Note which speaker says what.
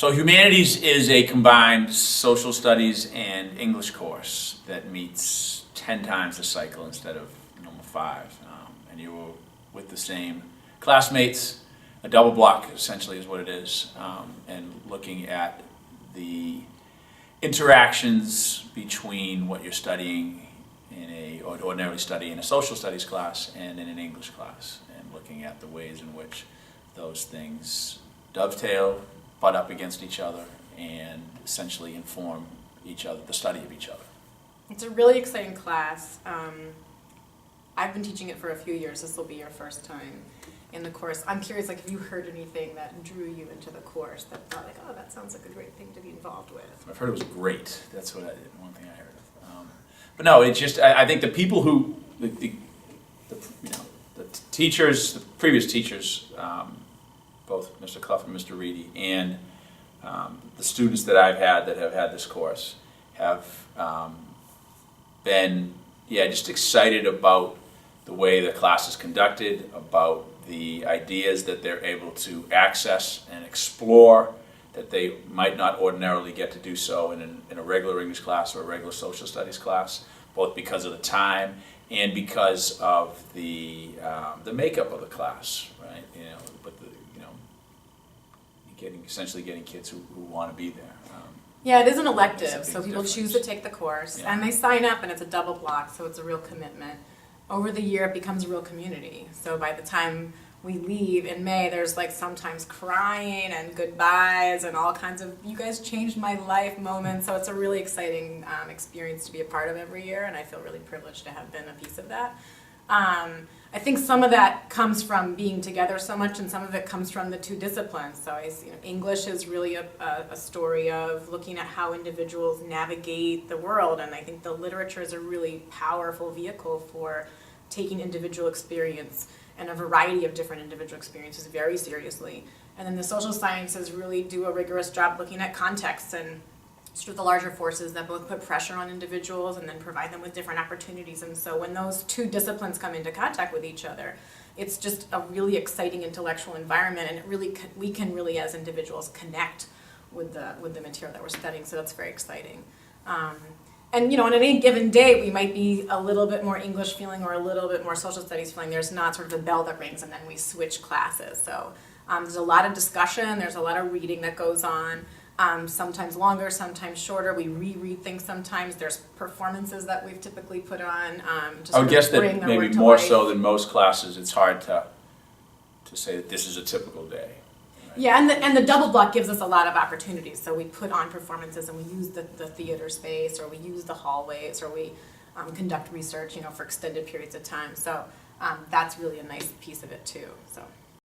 Speaker 1: So Humanities is a combined social studies and English course that meets 10 times the cycle instead of normal 5. And you were with the same classmates, a double block essentially is what it is, and looking at the interactions between what you're studying or ordinarily study in a social studies class and in an English class, and looking at the ways in which those things dovetail, butt up against each other, and essentially inform each other, the study of each other.
Speaker 2: It's a really exciting class. I've been teaching it for a few years. This will be your first time in the course. I'm curious, like, if you heard anything that drew you into the course that thought, like, oh, that sounds like a great thing to be involved with.
Speaker 1: I've heard it was great. That's what one thing I heard of. But no, it's just I think the people who the teachers, the previous teachers, both Mr. Clough and Mr. Reedy, and the students that I've had that have had this course have been, just excited about the way the class is conducted, about the ideas that they're able to access and explore that they might not ordinarily get to do so in a regular English class or a regular social studies class, both because of the time and because of the makeup of the class, right? But essentially getting kids who want to be there.
Speaker 2: Yeah, it is an elective, so people
Speaker 1: difference.
Speaker 2: choose to take the course, and they sign up, and it's a double block, so it's a real commitment. Over the year, it becomes a real community. So by the time we leave in May, there's like sometimes crying and goodbyes and all kinds of "you guys changed my life" moments. So it's a really exciting experience to be a part of every year, and I feel really privileged to have been a piece of that. I think some of that comes from being together so much, and some of it comes from the two disciplines. So English is really a story of looking at how individuals navigate the world, and I think the literature is a really powerful vehicle for taking individual experience and a variety of different individual experiences very seriously. And then the social sciences really do a rigorous job looking at context and sort of the larger forces that both put pressure on individuals and then provide them with different opportunities. And so when those two disciplines come into contact with each other, it's just a really exciting intellectual environment, and we can really as individuals connect with the material that we're studying. So that's very exciting. And on any given day, we might be a little bit more English feeling or a little bit more social studies feeling. There's not sort of a bell that rings and then we switch classes. So there's a lot of discussion. There's a lot of reading that goes on. Sometimes longer, sometimes shorter. We reread things sometimes. There's performances that we've typically put on.
Speaker 1: I would guess that maybe more so than most classes, it's hard to say that this is a typical day. Right?
Speaker 2: Yeah, and the double block gives us a lot of opportunities. So we put on performances and we use the theater space, or we use the hallways, or we conduct research, for extended periods of time. So that's really a nice piece of it too. So.